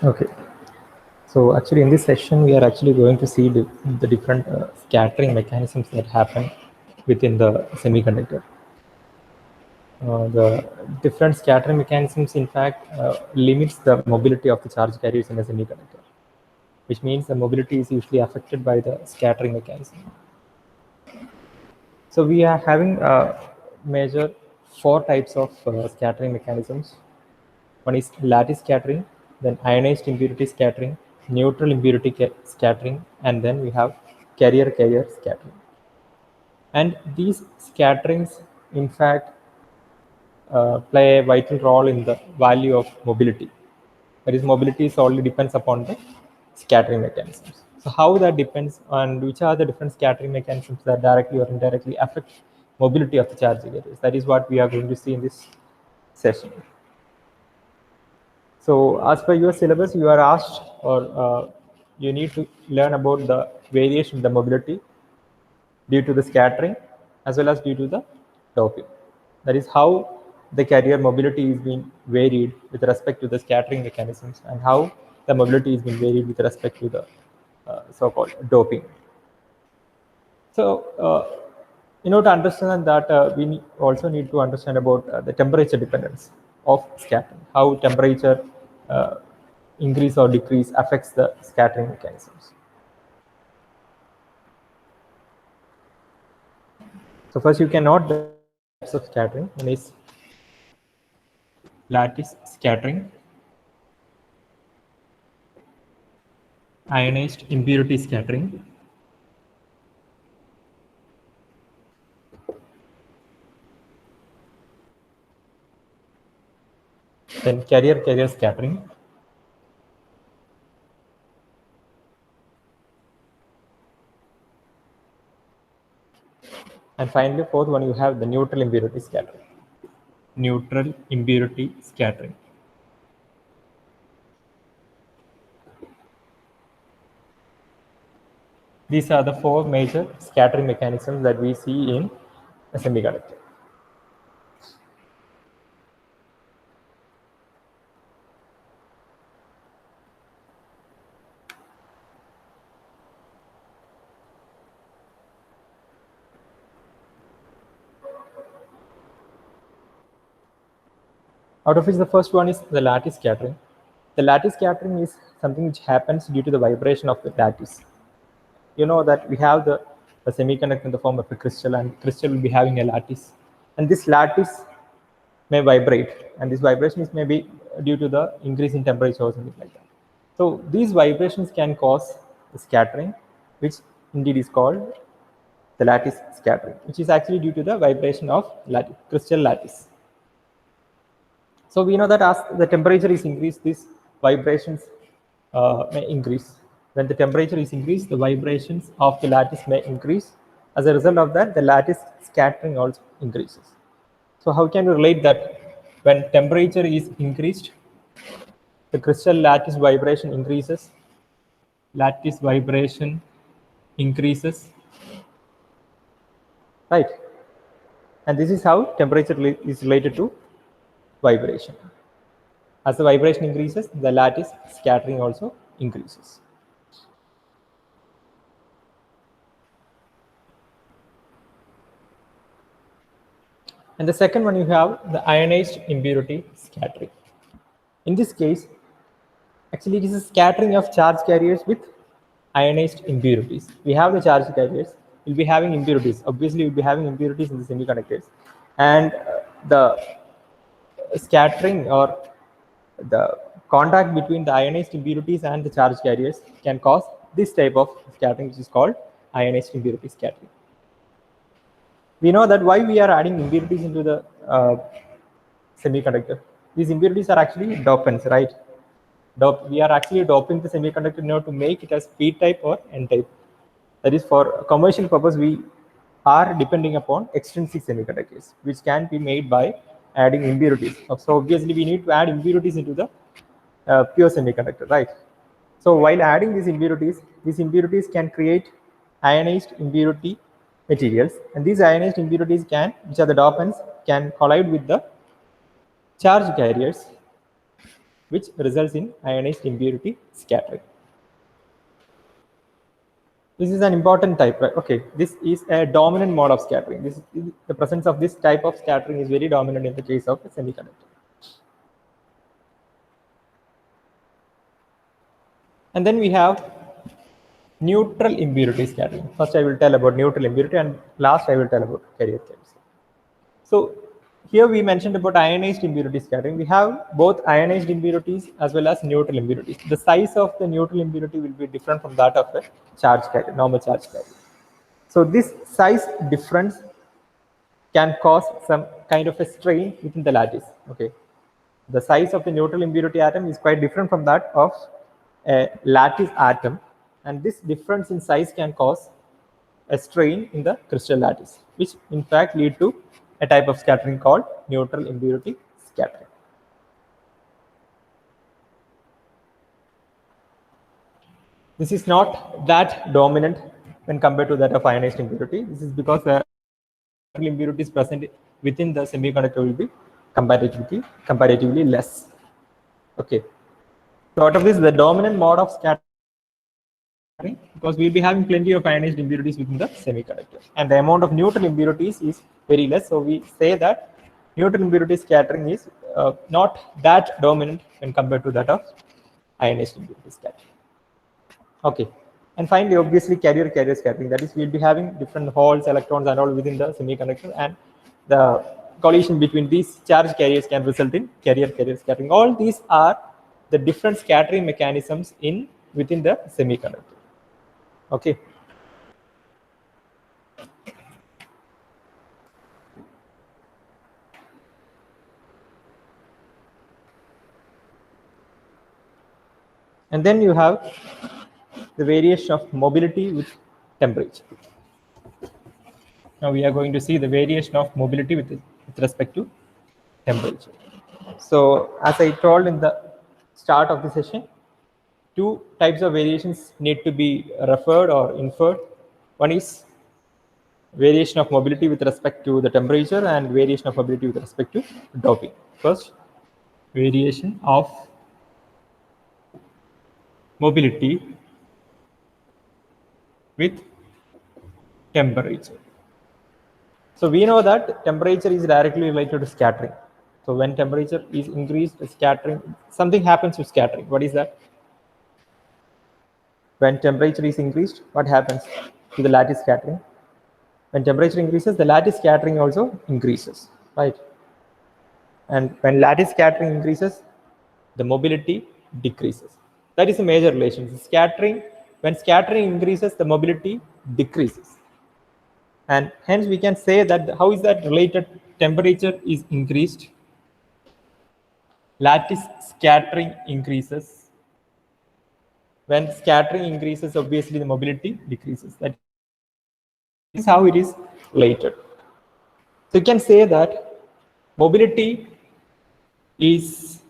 Okay. So actually in this session, we are actually going to see the different scattering mechanisms that happen within the semiconductor. The different scattering mechanisms, in fact, limits the mobility of the charge carriers in a semiconductor, which means the mobility is usually affected by the scattering mechanism. So we are having major 4 types of scattering mechanisms. One is lattice scattering, then ionized impurity scattering, neutral impurity scattering, and then we have carrier-carrier scattering. And these scatterings, in fact, play a vital role in the value of mobility. That is, mobility solely depends upon the scattering mechanisms. So how that depends on which are the different scattering mechanisms that directly or indirectly affect mobility of the charge carriers. That is what we are going to see in this session. So as per your syllabus, you are asked or you need to learn about the variation in the mobility due to the scattering as well as due to the doping. That is how the carrier mobility is being varied with respect to the scattering mechanisms and how the mobility is being varied with respect to the so-called doping. So in order to understand that, we also need to understand about the temperature dependence of scattering, how temperature increase or decrease affects the scattering mechanisms. So first you can note the types of scattering. One is lattice scattering, ionized impurity scattering, then carrier-carrier scattering, and finally fourth one you have the neutral impurity scattering. Neutral impurity scattering. These are the 4 major scattering mechanisms that we see in a semiconductor. Out of which the first one is the lattice scattering. The lattice scattering is something which happens due to the vibration of the lattice. You know that we have the semiconductor in the form of a crystal, and crystal will be having a lattice. And this lattice may vibrate, and this vibration is maybe due to the increase in temperature or something like that. So these vibrations can cause the scattering, which indeed is called the lattice scattering, which is actually due to the vibration of crystal lattice. So we know that as the temperature is increased, these vibrations may increase. When the temperature is increased, the vibrations of the lattice may increase. As a result of that, the lattice scattering also increases. So how can we relate that? When temperature is increased, the crystal lattice vibration increases. Lattice vibration increases, right? And this is how temperature is related to vibration. As the vibration increases, the lattice scattering also increases. And the second one, you have the ionized impurity scattering. In this case, actually it is a scattering of charge carriers with ionized impurities. We have the charge carriers, we'll be having impurities. Obviously, we'll be having impurities in the semiconductors. And the scattering or the contact between the ionized impurities and the charge carriers can cause this type of scattering, which is called ionized impurity scattering. We know that why we are adding impurities into the semiconductor. These impurities are actually dopants, right? We are actually doping the semiconductor in order to make it as p-type or n-type. That is, for commercial purpose, we are depending upon extrinsic semiconductors, which can be made by adding impurities. So obviously, we need to add impurities into the pure semiconductor, right? So while adding these impurities can create ionized impurity materials, and these ionized impurities can, which are the dopants, can collide with the charge carriers, which results in ionized impurity scattering. This is an important type, right? Okay, this is a dominant mode of scattering. The presence of this type of scattering is very dominant in the case of a semiconductor. And then we have neutral impurity scattering. First, I will tell about neutral impurity, and last, I will tell about carrier chemistry. So, here we mentioned about ionized impurity scattering. We have both ionized impurities as well as neutral impurities. The size of the neutral impurity will be different from that of a charge carrier, normal charge carrier. So, this size difference can cause some kind of a strain within the lattice. Okay, the size of the neutral impurity atom is quite different from that of a lattice atom, and this difference in size can cause a strain in the crystal lattice, which in fact lead to a type of scattering called neutral impurity scattering. This is not that dominant when compared to that of ionized impurity. This is because the impurities present within the semiconductor will be comparatively less. Okay. So out of this, the dominant mode of scattering, because we'll be having plenty of ionized impurities within the semiconductor, and the amount of neutral impurities is very less. So we say that neutral impurity scattering is not that dominant when compared to that of ionized impurity scattering. Okay. And finally, obviously, carrier scattering. That is, we'll be having different holes, electrons, and all within the semiconductor, and the collision between these charge carriers can result in carrier scattering. All these are the different scattering mechanisms within the semiconductor. Okay. And then you have the variation of mobility with temperature. Now we are going to see the variation of mobility with respect to temperature. So as I told in the start of the session, two types of variations need to be referred or inferred. One is variation of mobility with respect to the temperature, and variation of mobility with respect to doping. First, variation of mobility with temperature. So we know that temperature is directly related to scattering. So when temperature is increased, scattering, something happens to scattering. What is that? When temperature is increased, what happens to the lattice scattering? When temperature increases, the lattice scattering also increases, right? And when lattice scattering increases, the mobility decreases. That is a major relation. When scattering increases, the mobility decreases. And hence we can say that how is that related? Temperature is increased, lattice scattering increases. When scattering increases, obviously the mobility decreases. That is how it is related. So you can say that mobility is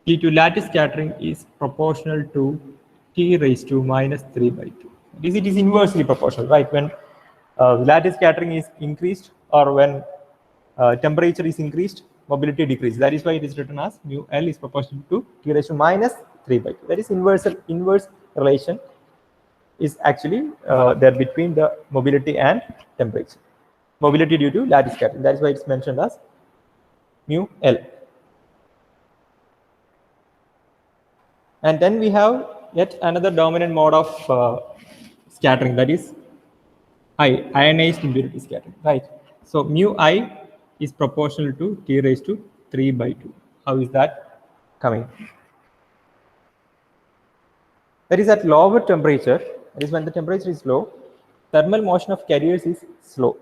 due to lattice scattering is proportional to T raised to minus 3 by 2. It is inversely proportional, right? When lattice scattering is increased, or when temperature is increased, mobility decreases. That is why it is written as mu L is proportional to T raised to minus 3 by 2. That is inverse relation is actually there between the mobility and temperature. Mobility due to lattice scattering. That is why it's mentioned as mu L. And then we have yet another dominant mode of scattering, that is ionized impurity scattering, right? So mu I is proportional to T raised to 3 by 2. How is that coming? That is at lower temperature, that is when the temperature is low, thermal motion of carriers is slow.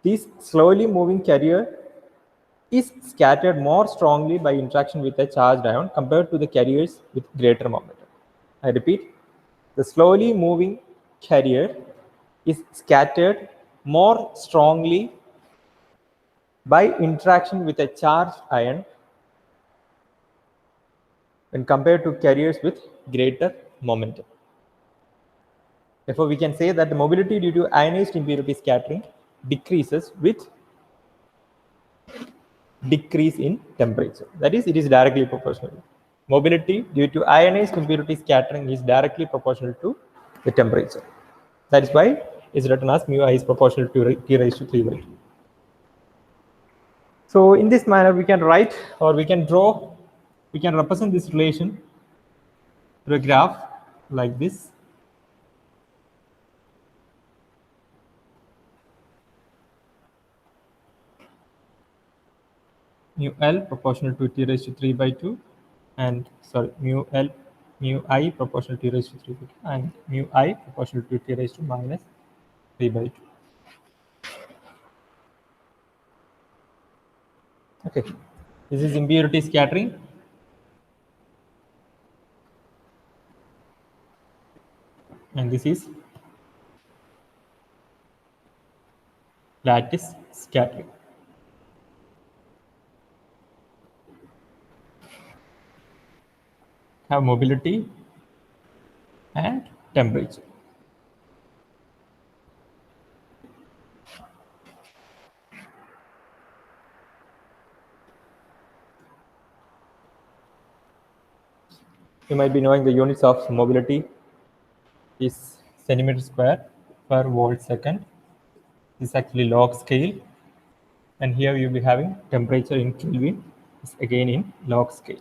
This slowly moving carrier is scattered more strongly by interaction with a charged ion compared to the carriers with greater momentum. I repeat, the slowly moving carrier is scattered more strongly by interaction with a charged ion when compared to carriers with greater momentum. Therefore, we can say that the mobility due to ionized impurity scattering decreases with decrease in temperature. That is, it is directly proportional. Mobility due to ionized impurity scattering is directly proportional to the temperature. That is why it's written as mu I is proportional to T raised to 3 by 2. So in this manner, we can write, or we can draw, we can represent this relation through a graph like this. Mu L proportional to T raised to 3 by 2, and sorry, mu I proportional to T raised to 3 by 2, and mu I proportional to T raised to minus 3 by 2. Okay, this is impurity scattering. And this is lattice scattering. Have mobility and temperature. You might be knowing the units of mobility is centimeter square per volt second. This is actually log scale. And here you'll be having temperature in Kelvin, is again in log scale.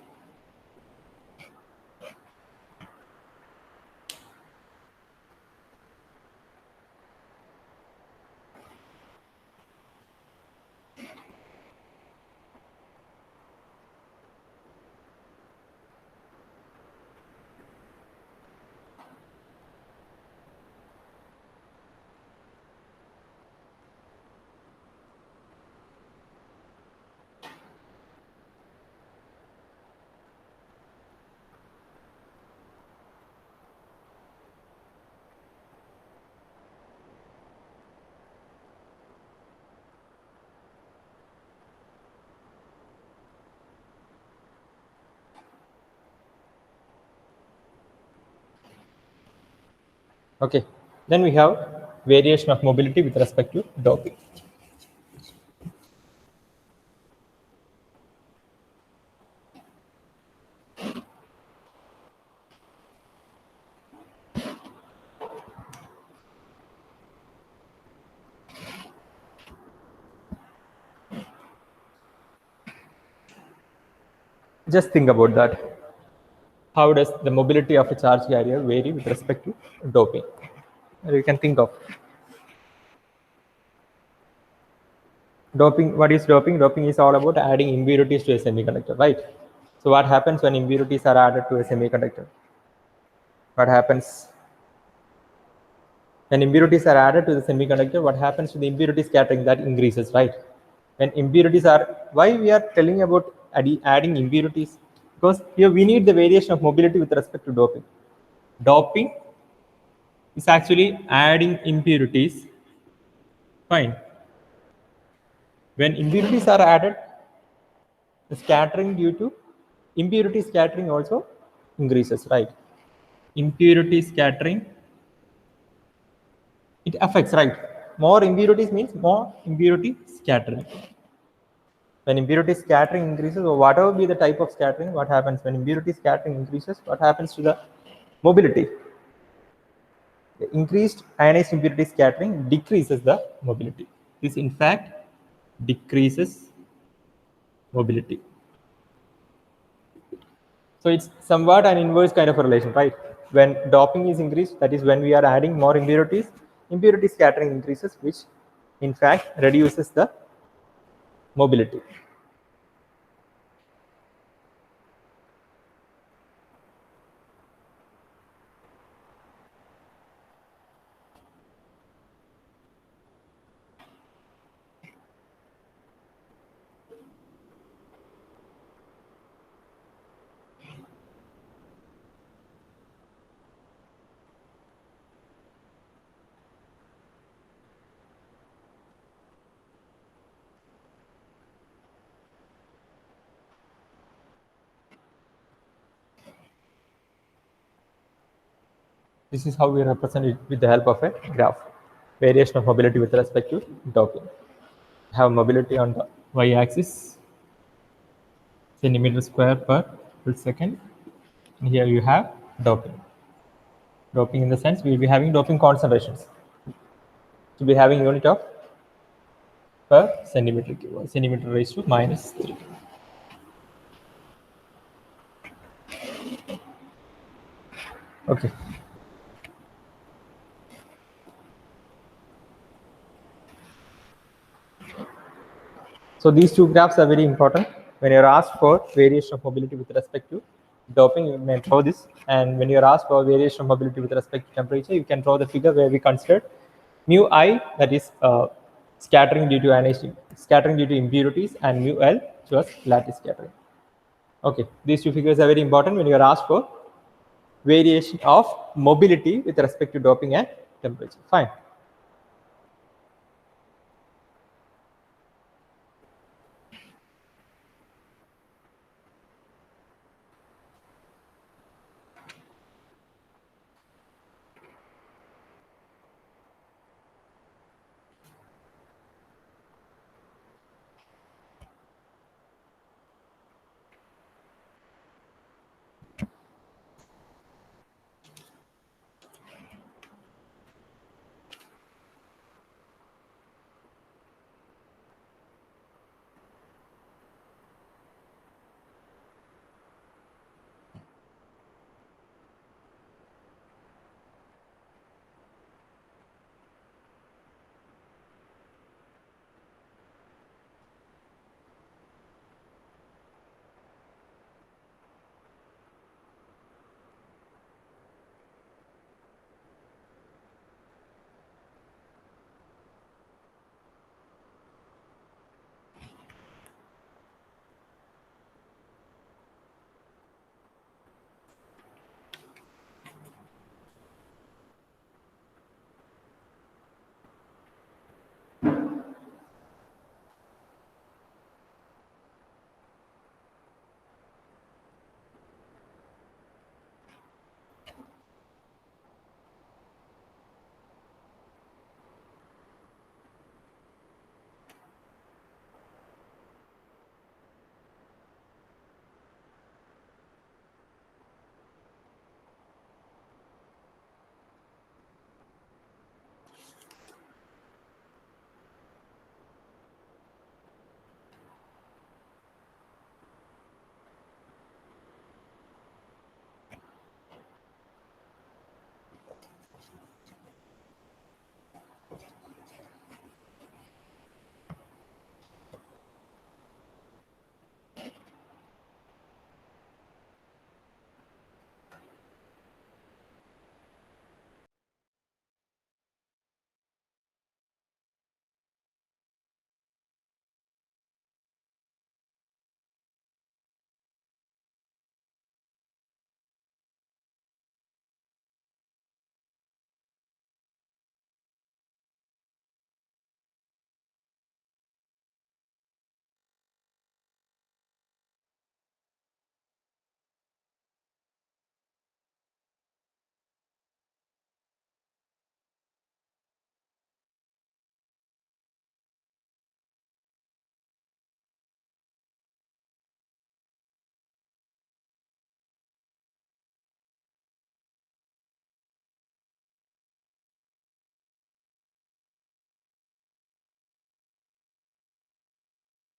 Okay, then we have variation of mobility with respect to doping. Just think about that. How does the mobility of a charge carrier vary with respect to doping? You can think of doping. What is doping? Doping is all about adding impurities to a semiconductor, right? So what happens when impurities are added to a semiconductor? What happens when impurities are added to the semiconductor? What happens to the impurity scattering? That increases, right? When impurities are, why we are telling about adding impurities? Because here we need the variation of mobility with respect to doping. Doping is actually adding impurities. Fine. When impurities are added, the scattering due to impurity scattering also increases, right? Impurity scattering, it affects, right? More impurities means more impurity scattering. When impurity scattering increases, or whatever be the type of scattering, what happens when impurity scattering increases? What happens to the mobility? The increased ionized impurity scattering decreases the mobility. This, in fact, decreases mobility. So it's somewhat an inverse kind of a relation, right? When doping is increased, that is when we are adding more impurities, impurity scattering increases, which in fact reduces the mobility. This is how we represent it with the help of a graph. Variation of mobility with respect to doping. Have mobility on the y-axis centimeter square per second. And here you have doping. Doping in the sense we will be having doping concentrations. To be having unit of per centimeter cube, centimeter raised to -3. Okay. So these two graphs are very important. When you're asked for variation of mobility with respect to doping, you may draw this. And when you're asked for variation of mobility with respect to temperature, you can draw the figure where we considered mu I, that is scattering due to ionization, scattering due to impurities, and mu L, which was lattice scattering. Okay, these two figures are very important when you're asked for variation of mobility with respect to doping and temperature. Fine.